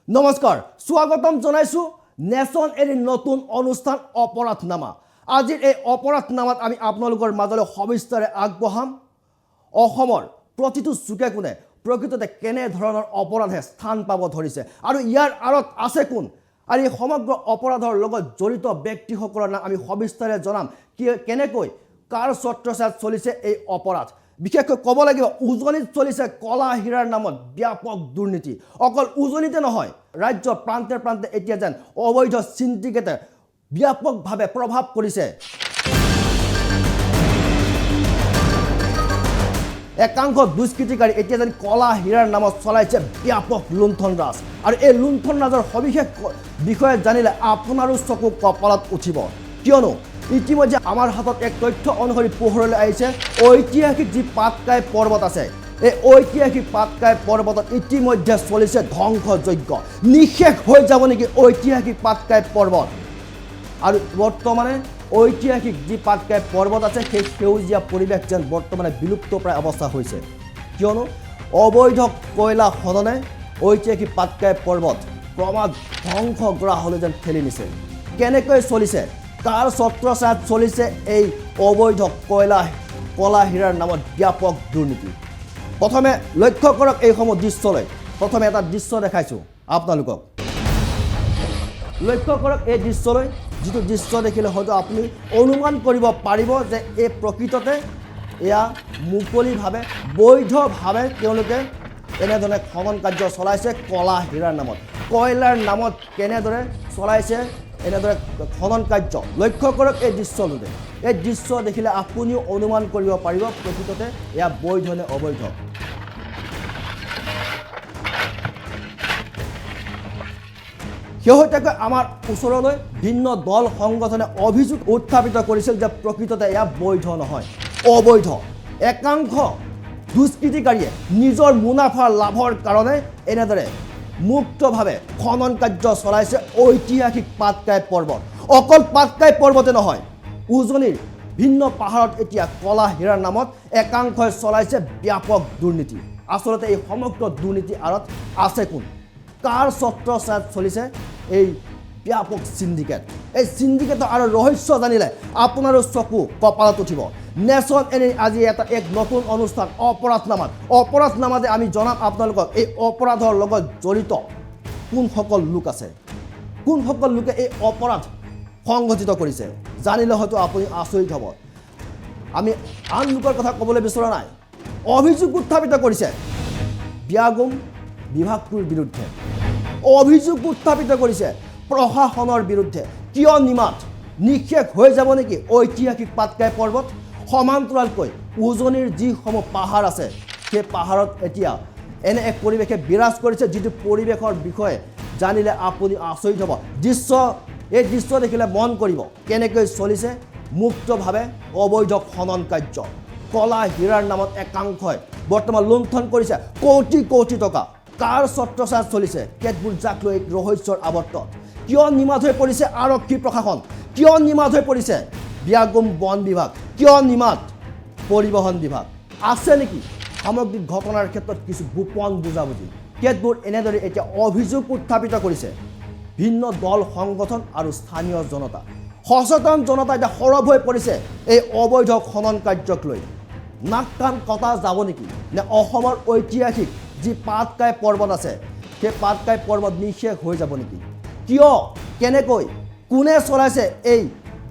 নমস্কাৰ স্বাগতম জনাইছো নেশ্যন এৰি নতুন অনুষ্ঠান অপৰাধনামা আজিৰ এই অপৰাধনামাত আমি আপোনালোকৰ মাজলৈ সবিস্তাৰে আগবঢ়াম অসমৰ প্ৰতিটো চুকে কোণে প্ৰকৃততে কেনে ধৰণৰ অপৰাধে স্থান পাব ধৰিছে আৰু ইয়াৰ আঁৰত আছে কোন আৰু এই সমগ্ৰ অপৰাধৰ লগত জড়িত ব্যক্তিসকলৰ নাম আমি সবিস্তাৰে জনাম কেনেকৈ কাৰ ছত্ৰছায়াত চলিছে এই অপৰাধ বিশেষকৈ ক'ব লাগিব উজনিত চলিছে কলা হীৰাৰ নামত ব্যাপক দুৰ্নীতি অকল উজনিতে নহয় ৰাজ্যৰ প্ৰান্তে প্ৰান্তে এতিয়া যেন অবৈধ সিন্ডিকেটে ব্যাপকভাৱে প্ৰভাৱ কৰিছে একাংশ দুষ্কৃতিকাৰী এতিয়া যেন কলা হীৰাৰ নামত চলাইছে ব্যাপক লুণ্ঠন ৰাজ আৰু এই লুণ্ঠন ৰাজৰ সবিশেষ বিষয়ে জানিলে আপোনাৰো চকু কপালত উঠিব কিয়নো ইতিমধ্যে আমাৰ হাতত এক তথ্য অনুসৰি পোহৰলৈ আহিছে ঐতিহাসিক যি পাটকাই পৰ্বত আছে এই ঐতিহাসিক পাটকাই পৰ্বতত ইতিমধ্যে চলিছে ধ্বংসযজ্ঞ নিশেষ হৈ যাব নেকি ঐতিহাসিক পাটকাই পৰ্বত আৰু বৰ্তমানে ঐতিহাসিক যি পাটকাই পৰ্বত আছে সেই সেউজীয়া পৰিৱেশ যেন বৰ্তমানে বিলুপ্ত প্ৰায় অৱস্থা হৈছে কিয়নো অবৈধ কয়লা খননে ঐতিহাসিক পাটকাই পৰ্বত ক্ৰমাৎ ধ্বংসগ্ৰাহলৈ যেন ঠেলি নিছে কেনেকৈ চলিছে কাৰ ছত্ৰছায়াত চলিছে এই অবৈধ কলা হীৰাৰ নামত ব্যাপক দুৰ্নীতি প্ৰথমে লক্ষ্য কৰক এইসমূহ দৃশ্যলৈ প্ৰথমে এটা দৃশ্য দেখাইছোঁ আপোনালোকক লক্ষ্য কৰক এই দৃশ্যলৈ যিটো দৃশ্য দেখিলে হয়তো আপুনি অনুমান কৰিব পাৰিব যে এই প্ৰকৃততে এয়া মুকলিভাৱে বৈধভাৱে তেওঁলোকে এনেধৰণে খনন কাৰ্য চলাইছে কলা হীৰাৰ নামত কয়লাৰ নামত কেনেদৰে চলাইছে এনেদৰে খনন কাৰ্য লক্ষ্য কৰক এই দৃশ্যটোতে এই দৃশ্য দেখিলে আপুনিও অনুমান কৰিব পাৰিব প্ৰকৃততে এয়া বৈধ নে অবৈধ শেহতীয়াকৈ আমাৰ ওচৰলৈ ভিন্ন দল সংগঠনে অভিযোগ উত্থাপিত কৰিছিল যে প্ৰকৃততে এয়া বৈধ নহয় অবৈধ একাংশ দুষ্কৃতিকাৰীয়ে নিজৰ মুনাফা লাভৰ কাৰণে এনেদৰে মুক্তভাৱে খনন কাৰ্য চলাইছে ঐতিহাসিক পাটকাই পৰ্বত অকল পাটকাই পৰ্বতে নহয় উজনিৰ ভিন্ন পাহাৰত এতিয়া কলা হীৰাৰ নামত একাংশই চলাইছে ব্যাপক দুৰ্নীতি আচলতে এই সমগ্ৰ দুৰ্নীতি আঁৰত আছে কোন কাৰ ছত্ৰছায়াত চলিছে এই ব্যাপক সিন্ডিকেট এই সিন্ডিকেটৰ আৰু ৰহস্য জানিলে আপোনাৰো চকু কপালত উঠিব নেশ্যন এনে আজি এক নতুন অনুষ্ঠান অপৰাধনামাতে আমি জনাম আপোনালোকক এই অপৰাধৰ লগত জড়িত কোনসকল লোক আছে কোনসকল লোকে এই অপৰাধ সংঘটিত কৰিছে জানিলে হয়তো আপুনি আচৰিত হ'ব আমি আন লোকৰ কথা ক'বলৈ বিচৰা নাই অভিযোগ উত্থাপিত কৰিছে বিয়াগুম বিভাগটোৰ বিৰুদ্ধে অভিযোগ উত্থাপিত কৰিছে প্ৰশাসনৰ বিৰুদ্ধে কিয় নিশেষ হৈ যাব নেকি ঐতিহাসিক পাটকাই পৰ্বত সমান্তৰালকৈ উজনিৰ যিসমূহ পাহাৰ আছে সেই পাহাৰত এতিয়া এনে এক পৰিৱেশে বিৰাজ কৰিছে যিটো পৰিৱেশৰ বিষয়ে জানিলে আপুনি আচৰিত হ'ব এই দৃশ্য দেখিলে মন কৰিব কেনেকৈ চলিছে মুক্তভাৱে অবৈধ খনন কাৰ্য কলা হীৰাৰ নামত একাংশই বৰ্তমান লুণ্ঠন কৰিছে কোটি টকা কাৰ ছত্ৰছায়াত চলিছে কেতবোৰ যাক লৈ ৰহস্যৰ আৱৰ্তত কিয় নিমাত হৈ পৰিছে আৰক্ষী প্ৰশাসন কিয় নিমাত হৈ পৰিছে বিয়াগুম বন বিভাগ কিয় নিমাত পৰিবহণ বিভাগ আছে নেকি সামগ্ৰিক ঘটনাৰ ক্ষেত্ৰত কিছু গোপন বুজাবুজি কেতবোৰ এনেদৰে এতিয়া অভিযোগ উত্থাপিত কৰিছে ভিন্ন দল সংগঠন আৰু স্থানীয় জনতা সচেতন জনতা এতিয়া সৰব হৈ পৰিছে এই অবৈধ খনন কাৰ্যক লৈ নাক কাণ কটা যাব নেকি নে অসমৰ ঐতিহাসিক যি পাটকাই পৰ্বত আছে সেই পাটকাই পৰ্বত নিশেষ হৈ যাব নেকি কিয় কেনেকৈ কোনে চলাইছে এই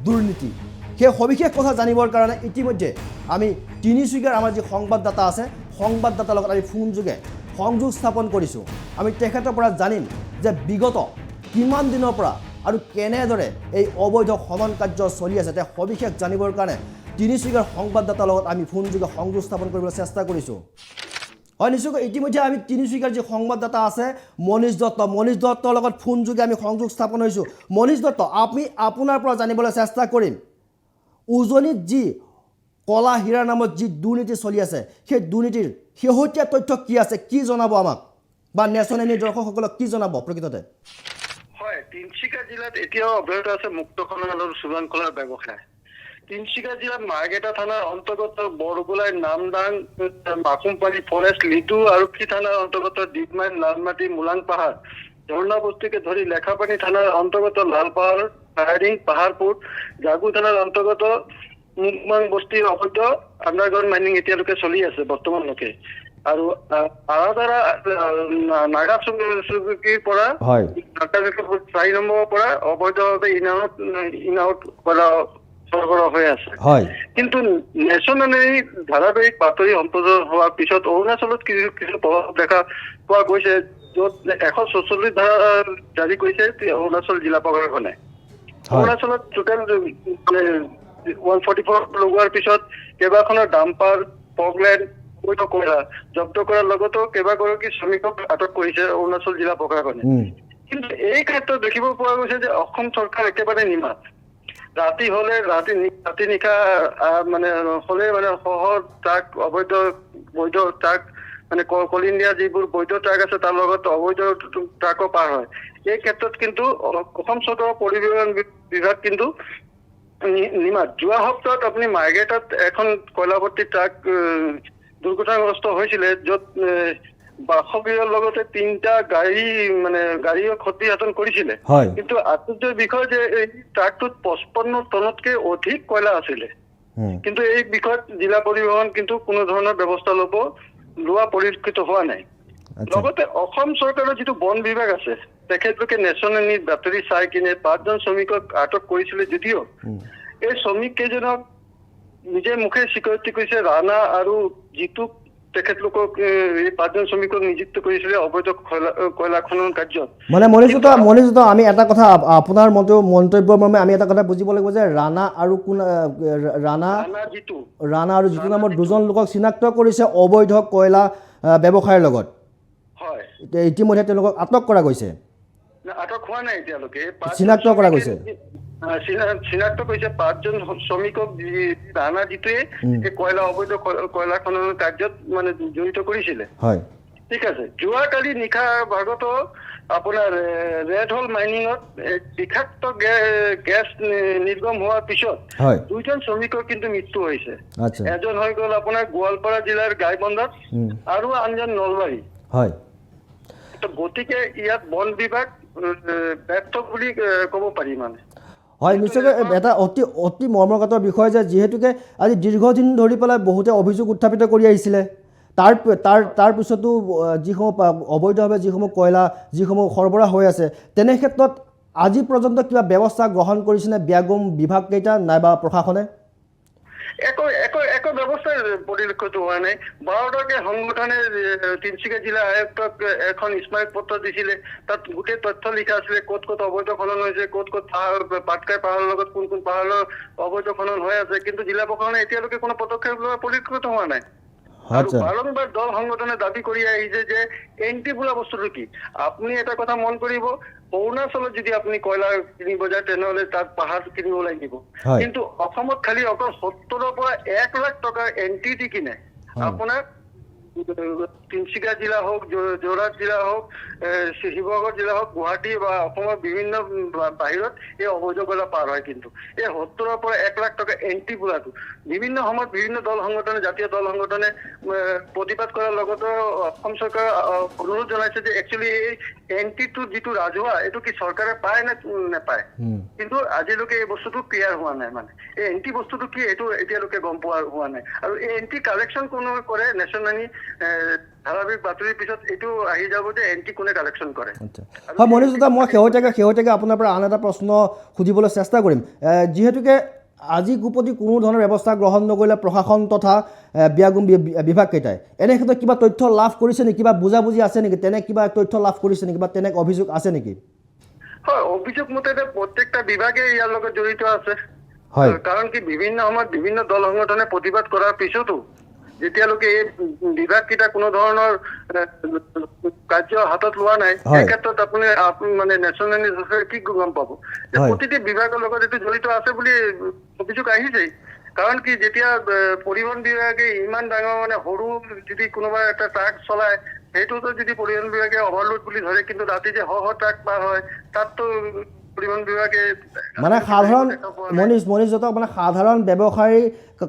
দুৰ্নীতি সেই সবিশেষ কথা জানিবৰ কাৰণে ইতিমধ্যে আমি তিনিচুকীয়াৰ আমাৰ যি সংবাদদাতা আছে সংবাদদাতাৰ লগত আমি ফোনযোগে সংযোগ স্থাপন কৰিছোঁ আমি তেখেতৰ পৰা জানিম যে বিগত কিমান দিনৰ পৰা আৰু কেনেদৰে এই অবৈধ খনন কাৰ্য চলি আছে তেওঁ সবিশেষ জানিবৰ কাৰণে তিনিচুকীয়াৰ সংবাদদাতাৰ লগত আমি ফোনযোগে সংযোগ স্থাপন কৰিবলৈ চেষ্টা কৰিছোঁ হয় নিশ্চয়কৈ ইতিমধ্যে আমি তিনিচুকীয়াৰ যি সংবাদদাতা আছে মনীষ দত্তৰ লগত ফোনযোগে আমি সংযোগ স্থাপন হৈছোঁ মনীষ দত্ত আমি আপোনাৰ পৰা জানিবলৈ চেষ্টা কৰিম উজনিত যি কলা হীৰাৰ নামত যি দুৰ্নীতি চলি আছে সেই দুৰ্নীতিৰ শেহতীয়া তথ্য কি আছে কি জনাব আমাক বা নেশ্যন এনে দৰ্শকসকলক কি জনাব প্ৰকৃততে হয় তিনিচুকীয়া জিলাত এতিয়াও অব্যাহত আছে মুক্ত খনন আৰু চোৰাংখোলাৰ ব্যৱসায় তিনিচুকীয়া জিলাত মাৰ্ঘেটা থানাৰ অন্তৰ্গত বৰগোলাই নামদাং মাকুমপানী ফৰেষ্ট লিডু আৰক্ষী থানাৰ অন্তৰ্গত ডিগমাইল লালমাটি মুলাং পাহাৰ ঝৰ্ণা বস্তিকে ধৰি লেখাপানী থানাৰ অন্তৰ্গত লালপাহাড়, ফায়াৰিং, পাহাৰপুৰ, জাগু থানাৰ অন্তৰ্গত মুকমাং বস্তিৰ অবৈধ আণ্ডাৰগ্ৰাউণ্ড মাইনিং এতিয়ালৈকে চলি আছে বৰ্তমানলৈকে। আৰু আৰাদাৰা নাগা চুবুকীৰ পৰা হয় 4 নম্বৰৰ পৰা অবৈধভাৱে ইন আউট কৰা সৰবৰাহ হৈ আছে। হয় কিন্তু নেশ্যনেলি ধাৰাবাহিক বাতৰি সম্প্ৰচাৰ হোৱাৰ পিছত অৰুণাচলত কিছু প্ৰভাৱ দেখা পোৱা গৈছে, য'ত 144 ধাৰা জাৰি কৰিছে অৰুণাচল জিলা প্ৰশাসনে। অৰুণাচলত টোটেল মানে 144 লগোৱাৰ পিছত কেইবাখনৰ ডাম্পাৰ, পগলেণ্ড, অবৈধ কয়লা জব্দ কৰাৰ লগতো কেইবাগৰাকী শ্ৰমিকক আটক কৰিছে অৰুণাচল জিলা প্ৰশাসনে। কিন্তু এই ক্ষেত্ৰত দেখিব পোৱা গৈছে যে অসম চৰকাৰ একেবাৰে নিমাত। ৰাতি হলে ৰাতি নিশা মানে হলে মানে সহজ ট্ৰাক বৈধ ট্ৰাক মানে কল ইণ্ডিয়া যিবোৰ বৈধ ট্ৰাক আছে তাৰ লগত অবৈধ ট্ৰাকো পাৰ হয়। এই ক্ষেত্ৰত কিন্তু অসম চৰকাৰৰ পৰিবহণ বিভাগ কিন্তু নিমাত। যোৱা সপ্তাহত আপুনি মাৰ্ঘেটাত এখন কয়লাভৰ্তি ট্ৰাক দুৰ্ঘটনাগ্ৰস্ত হৈছিলে, য'ত বাসগৃহৰ লগতে 3টা গাড়ীও ক্ষতিসাধন কৰিছিলে। কিন্তু আশ্চৰ্যৰ বিষয় যে এই ট্ৰাকটোত 55 টনতকৈ অধিক কয়লা আছিলে। কিন্তু এই বিষয়ত জিলা পৰিবহণ কিন্তু কোনো ধৰণৰ ব্যৱস্থা লোৱা পৰিলক্ষিত হোৱা নাই। লগতে অসম চৰকাৰৰ যিটো বন বিভাগ আছে, তেখেতলোকে নেশ্যনেলি বাতৰি চাই কিনে 5জন শ্ৰমিকক আটক কৰিছিলে যদিও এই শ্ৰমিক কেইজনক নিজে মুখে স্বীকৃতি কৰিছে ৰাণা আৰু জিতুক তেখেতলোকক এই 5জন শ্ৰমিকক নিযুক্ত কৰিছিলে অবৈধ কয়লা খনন কাৰ্যত। মানে মনিজুত আমি এটা কথা আপোনাৰ মন্তব্যৰ মৰ্মে আমি এটা কথা বুজিব লাগিব যে ৰাণা আৰু ৰাণা আৰু জিতু নামৰ 2জন লোকক চিনাক্ত কৰিছে অবৈধ কয়লা ব্যৱসায়ৰ লগত। হয়, ইতিমধ্যে তেওঁলোকক আটক কৰা গৈছে। আটক হোৱা নাই এতিয়ালৈকে, চিনাক্ত কৰা গৈছে। চিনাক্ত কৰিছে 5জন শ্ৰমিকক ৰাণা জিতুৱে এই অবৈধ কয়লা খননৰ কাৰ্যত মানে জড়িত কৰিছিলে। হয়, ঠিক আছে। যোৱাকালি নিশা ভাগতো আপোনাৰ ৰেড হল মাইনিঙত বিষাক্ত গেছ নিৰ্গম হোৱাৰ পিছত 2জন শ্ৰমিকৰ কিন্তু মৃত্যু হৈছে। এজন হৈ গ'ল আপোনাৰ গোৱালপাৰা জিলাৰ গাইবন্দাত আৰু আনজন নলবাৰী। হয়, গতিকে ইয়াত বন বিভাগ ব্যৰ্থ বুলি ক'ব পাৰি মানে। হয়, নিশ্চয়কৈ এটা অতি মৰ্মঘাতৰ বিষয় যে যিহেতুকে আজি দীৰ্ঘদিন ধৰি পেলাই বহুতে অভিযোগ উত্থাপিত কৰি আহিছিলে। তাৰ পিছতো যিসমূহ অবৈধভাৱে যিসমূহ কয়লা যিসমূহ সৰবৰাহ হৈ আছে, তেনে ক্ষেত্ৰত আজি পৰ্যন্ত কিবা ব্যৱস্থা গ্ৰহণ কৰিছেনে ব্যাগুম বিভাগকেইটা নাইবা প্ৰশাসনে? একো ব্যৱস্থা পৰিলক্ষিত হোৱা নাই। 12টাকে সংগঠনে তিনিচুকীয়া জিলা আয়ুক্তক এখন স্মাৰক পত্ৰ দিছিলে। তাত গোটেই তথ্য লিখা আছিলে, ক'ত ক'ত অবৈধ খনন হৈছে, ক'ত ক'ত পাটকাই পাহাৰৰ লগত কোন পাহাৰৰ অবৈধ খনন হৈ আছে। কিন্তু জিলা প্ৰশাসনে এতিয়ালৈকে কোনো পদক্ষেপ লোৱা পৰিলক্ষিত হোৱা নাই। আৰু বাৰম্বাৰ দল সংগঠনে দাবী কৰি আহিছে যে এন্টি বোলা বস্তুটো কি। আপুনি এটা কথা মন কৰিব, অৰুণাচলত যদি আপুনি কয়লা কিনিব যায় তেনেহলে তাত পাহাৰ কিনিব লাগিব। কিন্তু অসমত খালি অকল 70ৰ পৰা 1 লাখ টকাৰ এন্টি দি কিনে আপোনাৰ তিনিচুকীয়া জিলা হওক, যোৰহাট জিলা হওক, শিৱসাগৰ জিলা হওক, গুৱাহাটী বা অসমৰ বিভিন্ন বাহিৰত এই অবৈধ কয়লা পাৰ হয়। কিন্তু এই 70ৰ পৰা 1 লাখ টকা এন্টি বোলাটো বিভিন্ন সময়ত বিভিন্ন দল সংগঠনে, জাতীয় দল সংগঠনে প্ৰতিবাদ কৰাৰ লগতে অসম চৰকাৰে অনুৰোধ জনাইছে যে একচুৱেলি এই এন্টিটো যিটো ৰাজহুৱা, এইটো কি চৰকাৰে পায় নে নেপায়। কিন্তু আজিলৈকে এই বস্তুটো ক্লিয়াৰ হোৱা নাই। মানে এই এন্টি বস্তুটো কি এইটো এতিয়ালৈকে গম পোৱা হোৱা নাই। আৰু এই এন্টি কালেকশ্যন কোনে কৰে, নেশ্যনেলি ধাৰাবাহিক বাতৰিৰ পিছত এইটো আহি যাব যে এন্টি কোনে কালেকশ্যন কৰে। হয় মনিজুত, মই শেহতীয়াকৈ আপোনাৰ পৰা আন এটা প্ৰশ্ন সুধিবলৈ চেষ্টা কৰিম। যিহেতুকে আজি প্ৰতি কোনো ধৰণৰ ব্যৱস্থা গ্ৰহণ নকৰিলে প্ৰশাসন তথা ব্যাগুম বিভাগকেইটাই, এনে ক্ষেত্ৰত কিবা তথ্য লাভ কৰিছে নেকি, কিবা বুজাবুজি আছে নেকি, তেনে কিবা তথ্য লাভ কৰিছে নেকি বা তেনে অভিযোগ আছে নেকি? হয়, অভিযোগ মতে প্ৰত্যেকটা বিভাগে ইয়াৰ লগত জড়িত আছে। কাৰণ কি বিভিন্ন সময়ত বিভিন্ন দল সংগঠনে প্ৰতিবাদ কৰাৰ পিছতো যেতিয়ালৈকে এই বিভাগকেইটা কোনো ধৰণৰ কাৰ্য হাতত লোৱা নাই, এই ক্ষেত্ৰত আপুনি মানে নেশ্যনেলি কি গম পাব যে প্ৰতিটো বিভাগৰ লগত এইটো জড়িত আছে বুলি অভিযোগ আহিছেই। কাৰণ কি যেতিয়া পৰিবহণ বিভাগে ইমান ডাঙৰ মানে সৰু যদি কোনোবা এটা ট্ৰাক চলায়, সেইটোতো যদি পৰিবহণ বিভাগে অভাৰলোড বুলি ধৰে, কিন্তু ৰাতি যে ট্ৰাক পাৰ হয় তাততো পৰিবহণ বিভাগে মানে সাধাৰণ মনিজত মানে সাধাৰণ ব্যৱসায়ীৰ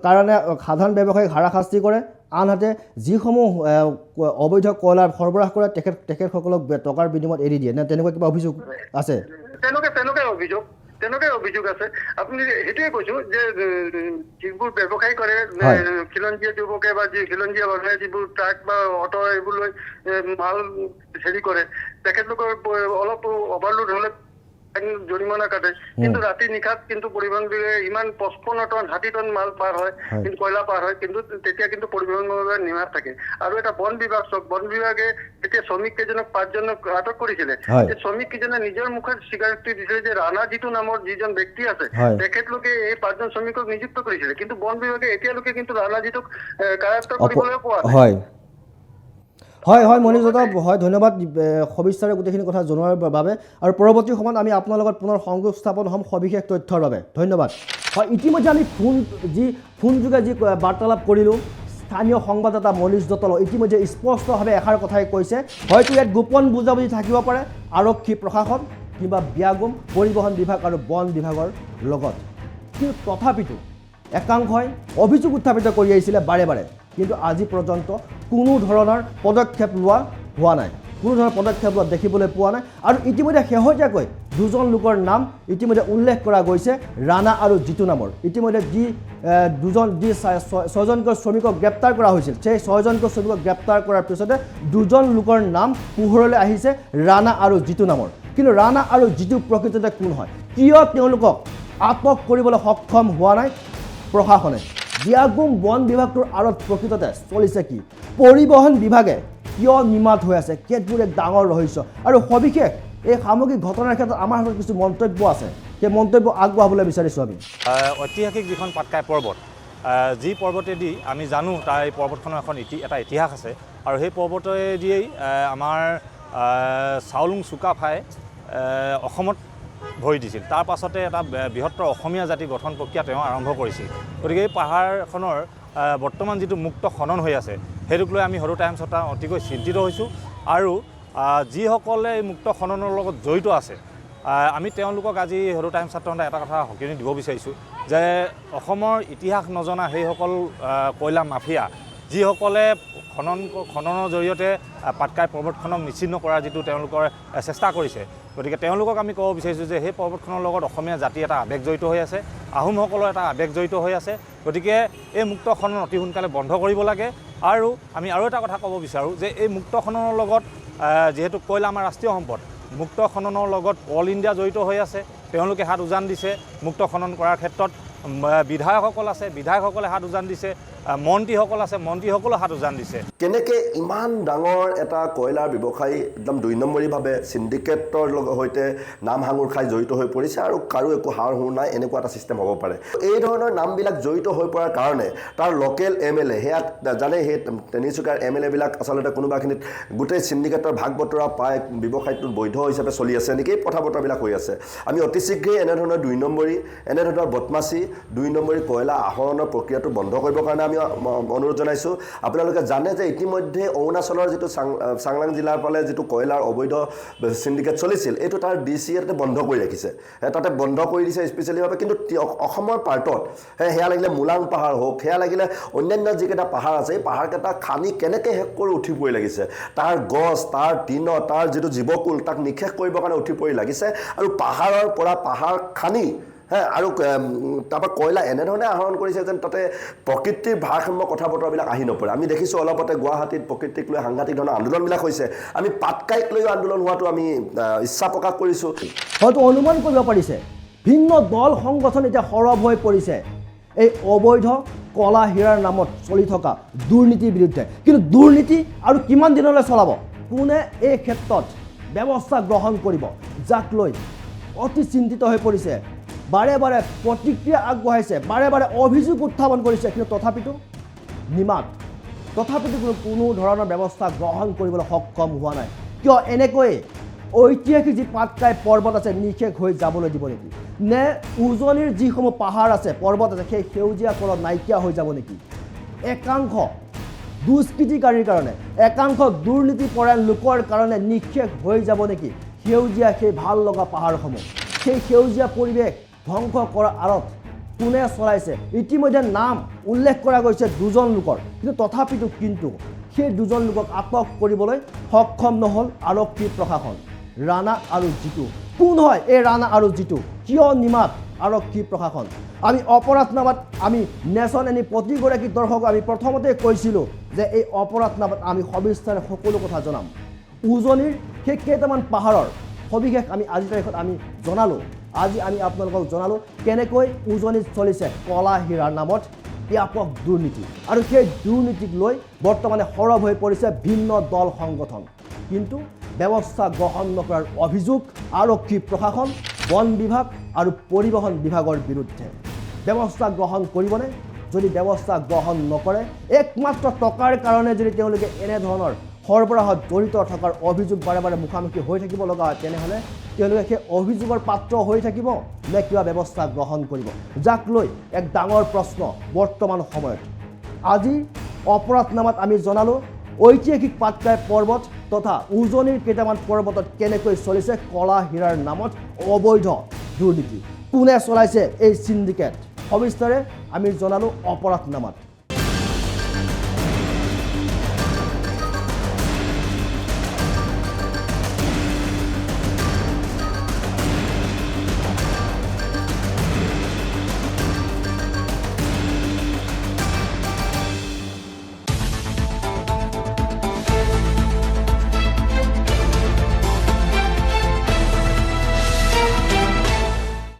কাৰণে সাধাৰণ ব্যৱসায়ীক হাৰাশাস্তি কৰে আনহাতে যিসমূহ অবৈধ কয়লাৰ সৰবৰাহ কৰে তেখেতসকলক টকাৰ বিনিময়ত এৰি দিয়ে নে তেনেকুৱা কিবা অভিযোগ আছে তেনেকৈ অভিযোগ আছে আপুনি সেইটোৱে কৈছো যে যিবোৰ ব্যৱসায় কৰে খিলঞ্জীয়া যুৱকে বা খিলঞ্জীয়া মানুহে যিবোৰ ট্ৰাক বা অটো এইবোৰ লৈ মাল হেৰি কৰে তেখেতলোকৰ অলপ অভাৰলোড হ'লে জৰিমনা কাটে কিন্তু ৰাতি নিশাত কিন্তু পৰিবহণ বিভাগে ইমান 55 টন 60 টন মাল পাৰ হয় কিন্তু কয়লা পাৰ হয় কিন্তু তেতিয়া কিন্তু পৰিবহণ বিভাগে নিমাত থাকে আৰু এটা বন বিভাগে তেতিয়া শ্ৰমিক কেইজনক 5জনক আটক কৰিছিলে শ্ৰমিক কেইজনে নিজৰ মুখত স্বীকাৰোক্তি দিছিলে যে ৰাণা জিতু নামৰ যিজন ব্যক্তি আছে তেখেতলোকে এই 5জন শ্ৰমিকক নিযুক্ত কৰিছিলে কিন্তু বন বিভাগে এতিয়ালৈকে কিন্তু ৰাণা জিতুক কাৰায়ত্ব কৰিবলৈ পোৱা নাই হয় হয় মনীষ যাদৱ হয় ধন্যবাদ সবিস্তাৰে গোটেইখিনি কথা জনোৱাৰ বাবে আৰু পৰৱৰ্তী সময়ত আমি আপোনাৰ লগত পুনৰ সংযোগ স্থাপন হ'ম সবিশেষ তথ্যৰ বাবে ধন্যবাদ হয় ইতিমধ্যে আমি ফোনযোগে যি বাৰ্তালাপ কৰিলোঁ স্থানীয় সংবাদদাতা মনীষ দত্তলৈ ইতিমধ্যে স্পষ্টভাৱে এষাৰ কথাই কৈছে হয়তো ইয়াত গোপন বুজাবুজি থাকিব পাৰে আৰক্ষী প্ৰশাসন কিংবা ব্যাগম পৰিবহণ বিভাগ আৰু বন বিভাগৰ লগত কিন্তু তথাপিতো একাংশই অভিযোগ উত্থাপিত কৰি আহিছিলে বাৰে বাৰে কিন্তু আজি পৰ্যন্ত কোনো ধৰণৰ পদক্ষেপ লোৱা হোৱা নাই কোনো ধৰণৰ পদক্ষেপ লোৱা দেখিবলৈ পোৱা নাই আৰু ইতিমধ্যে শেহতীয়াকৈ দুজন লোকৰ নাম ইতিমধ্যে উল্লেখ কৰা গৈছে ৰাণা আৰু জিতু নামৰ ইতিমধ্যে যি ছয়জনকৈ শ্ৰমিকক গ্ৰেপ্তাৰ কৰা হৈছিল সেই ছয়জনকৈ শ্ৰমিকক গ্ৰেপ্তাৰ কৰাৰ পিছতে দুজন লোকৰ নাম পোহৰলৈ আহিছে ৰাণা আৰু জিতু নামৰ কিন্তু ৰাণা আৰু জিতু প্ৰকৃততে কোন হয় কিয় তেওঁলোকক আটক কৰিবলৈ সক্ষম হোৱা নাই প্ৰশাসনে ব্যাগম বন বিভাগটোৰ আঁৰত প্ৰকৃততে চলিছে কি পৰিবহণ বিভাগে কিয় নিমাত হৈ আছে কেতবোৰ এক ডাঙৰ ৰহস্য আৰু সবিশেষ এই সামগ্ৰিক ঘটনাৰ ক্ষেত্ৰত আমাৰ হাতত কিছু মন্তব্য আছে সেই মন্তব্য আগবঢ়াবলৈ বিচাৰিছোঁ আমি ঐতিহাসিক যিখন পাটকাই পৰ্বত যি পৰ্বতেদি আমি জানো তাৰ এই পৰ্বতখনৰ এটা ইতিহাস আছে আৰু সেই পৰ্বতেদিয়েই আমাৰ চাওলুং চুকাফাই অসমত ভৰি দিছিল তাৰ পাছতে এটা বৃহত্তৰ অসমীয়া জাতি গঠন প্ৰক্ৰিয়া তেওঁ আৰম্ভ কৰিছিল গতিকে এই পাহাৰখনৰ বৰ্তমান যিটো মুক্ত খনন হৈ আছে সেইটোক লৈ আমি সৰু টাইমছ অতিকৈ চিন্তিত হৈছোঁ আৰু যিসকলে এই মুক্ত খননৰ লগত জড়িত আছে আমি তেওঁলোকক আজি সৰু টাইমছ ছাত্ৰহঁতে এটা কথা সকিনি দিব বিচাৰিছোঁ যে অসমৰ ইতিহাস নজনা সেইসকল কয়লা মাফিয়া যিসকলে খননৰ জৰিয়তে পাটকাই পৰ্বতখনক নিচ্ছিন্ন কৰাৰ যিটো তেওঁলোকৰ চেষ্টা কৰিছে গতিকে তেওঁলোকক আমি ক'ব বিচাৰিছোঁ যে সেই পৰ্বতখনৰ লগত অসমীয়া জাতি এটা আৱেগ জড়িত হৈ আছে আহোমসকলৰ এটা আৱেগ জড়িত হৈ আছে গতিকে এই মুক্ত খনন অতি সোনকালে বন্ধ কৰিব লাগে আৰু আমি আৰু এটা কথা ক'ব বিচাৰোঁ যে এই মুক্ত খননৰ লগত যিহেতু কয়লা আমাৰ ৰাষ্ট্ৰীয় সম্পদ মুক্ত খননৰ লগত অল ইণ্ডিয়া জড়িত হৈ আছে তেওঁলোকে হাত উজান দিছে মুক্ত খনন কৰাৰ ক্ষেত্ৰত বিধায়কসকল আছে বিধায়কসকলে হাত উজান দিছে মন্ত্ৰীসকল আছে মন্ত্ৰীসকলেও হাত উজান দিছে কেনেকৈ ইমান ডাঙৰ এটা কয়লাৰ ব্যৱসায়ী একদম 2 নম্বৰীভাৱে চিণ্ডিকেটৰ সৈতে নাম সাঙুৰ খাই জড়িত হৈ পৰিছে আৰু কাৰো একো হাৰ হুৰ নাই এনেকুৱা এটা চিষ্টেম হ'ব পাৰে এই ধৰণৰ নামবিলাক জড়িত হৈ পৰাৰ কাৰণে তাৰ লোকেল MLA সেয়া জানে সেই তিনিচুকীয়াৰ MLA বিলাক আচলতে কোনোবাখিনিত গোটেই চিণ্ডিকেটৰ ভাগ বতৰা পাই ব্যৱসায়টো বৈধ হিচাপে চলি আছে নেকি কথা বতৰাবিলাক হৈ আছে আমি অতি শীঘ্ৰেই এনেধৰণৰ 2 নম্বৰী এনেধৰণৰ বদমাচি 2 নম্বৰী কয়লা আহৰণৰ প্ৰক্ৰিয়াটো বন্ধ কৰিবৰ কাৰণে আমি অনুৰোধ জনাইছোঁ আপোনালোকে জানে যে ইতিমধ্যে অৰুণাচলৰ যিটো চাংলাং জিলাৰ ফালে যিটো কয়লাৰ অবৈধ চিণ্ডিকেট চলিছিল এইটো তাৰ DCA বন্ধ কৰি ৰাখিছে তাতে বন্ধ কৰি দিছে স্পেচিয়েলিভাৱে কিন্তু অসমৰ পাৰ্টত সেয়া লাগিলে মুলাং পাহাৰ হওক সেয়া লাগিলে অন্যান্য যিকেইটা পাহাৰ আছে এই পাহাৰকেইটা খানি কেনেকৈ শেষ কৰি উঠি পৰি লাগিছে তাৰ গছ তাৰ তৃণ তাৰ যিটো জীৱকুল তাক নিশেষ কৰিবৰ কাৰণে উঠি পৰি লাগিছে আৰু পাহাৰৰ পৰা পাহাৰ খানি আৰু তাৰপৰা কয়লা এনেধৰণে আহৰণ কৰিছে যেন তাতে প্ৰকৃতিৰ ভাৰসাম্য কথা বতৰাবিলাক আহি নপৰে আমি দেখিছোঁ অলপতে গুৱাহাটীত প্ৰকৃতিক লৈ সাংঘাতিক ধৰণৰ আন্দোলনবিলাক হৈছে আমি পাটকাইক লৈ আন্দোলন হোৱাটো আমি ইচ্ছা প্ৰকাশ কৰিছোঁ হয়তো অনুমান কৰিব পাৰিছে ভিন্ন দল সংগঠন এতিয়া সৰব হৈ পৰিছে এই অবৈধ কলা হীৰাৰ নামত চলি থকা দুৰ্নীতিৰ বিৰুদ্ধে কিন্তু দুৰ্নীতি আৰু কিমান দিনলৈ চলাব কোনে এই ক্ষেত্ৰত ব্যৱস্থা গ্ৰহণ কৰিব যাক লৈ অতি চিন্তিত হৈ পৰিছে বাৰে বাৰে প্ৰতিক্ৰিয়া আগবঢ়াইছে বাৰে বাৰে অভিযোগ উত্থাপন কৰিছে কিন্তু তথাপিতো নিমাত তথাপিতো কোনো ধৰণৰ ব্যৱস্থা গ্ৰহণ কৰিবলৈ সক্ষম হোৱা নাই কিয় এনেকৈ ঐতিহাসিক যি পাটকাই পৰ্বত আছে নিশেষ হৈ যাবলৈ দিব নেকি নে উজনিৰ যিসমূহ পাহাৰ আছে পৰ্বত আছে সেই সেউজীয়া কলত নাইকিয়া হৈ যাব নেকি একাংশ দুষ্কৃতিকাৰীৰ কাৰণে একাংশ দুৰ্নীতিপৰায়ণ লোকৰ কাৰণে নিশেষ হৈ যাব নেকি সেউজীয়া সেই ভাল লগা পাহাৰসমূহ সেই সেউজীয়া পৰিৱেশ ধ্বংস কৰাৰ আঁৰত কোনে চলাইছে ইতিমধ্যে নাম উল্লেখ কৰা গৈছে দুজন লোকৰ কিন্তু তথাপিতো কিন্তু সেই দুজন লোকক আটক কৰিবলৈ সক্ষম নহ'ল আৰক্ষী প্ৰশাসন ৰাণা আৰু জিতু কোন হয় এই ৰাণা আৰু জিতু কিয় নিমাত আৰক্ষী প্ৰশাসন আমি অপৰাধনামাত আমি নেশ্যন এনি প্ৰতিগৰাকী দৰ্শক আমি প্ৰথমতে কৈছিলোঁ যে এই অপৰাধনামাত আমি সবিস্তাৰে সকলো কথা জনাম উজনিৰ সেই কেইটামান পাহাৰৰ সবিশেষ আমি আজি তাৰিখত আমি জনালোঁ আজি আমি আপোনালোকক জনালোঁ কেনেকৈ উজনিত চলিছে কলা হীৰাৰ নামত ব্যাপক দুৰ্নীতি আৰু সেই দুৰ্নীতিক লৈ বৰ্তমানে সৰব হৈ পৰিছে ভিন্ন দল সংগঠন কিন্তু ব্যৱস্থা গ্ৰহণ নকৰাৰ অভিযোগ আৰক্ষী প্ৰশাসন বন বিভাগ আৰু পৰিবহণ বিভাগৰ বিৰুদ্ধে ব্যৱস্থা গ্ৰহণ কৰিবনে যদি ব্যৱস্থা গ্ৰহণ নকৰে একমাত্ৰ টকাৰ কাৰণে যদি তেওঁলোকে এনেধৰণৰ সৰবৰাহত জড়িত থকাৰ অভিযোগ বাৰে বাৰে মুখামুখি হৈ থাকিব লগা হয় তেনেহ'লে তেওঁলোকে সেই অভিযোগৰ পাত্ৰ হৈ থাকিব নে কিবা ব্যৱস্থা গ্ৰহণ কৰিব যাক লৈ এক ডাঙৰ প্ৰশ্ন বৰ্তমান সময়ত আজি অপৰাধনামাত আমি জনালোঁ ঐতিহাসিক পাটকাই পৰ্বত তথা উজনিৰ কেইটামান পৰ্বতত কেনেকৈ চলিছে কলা হীৰাৰ নামত অবৈধ দুৰ্নীতি কোনে চলাইছে এই চিণ্ডিকেট সবিস্তাৰে আমি জনালোঁ অপৰাধনামাত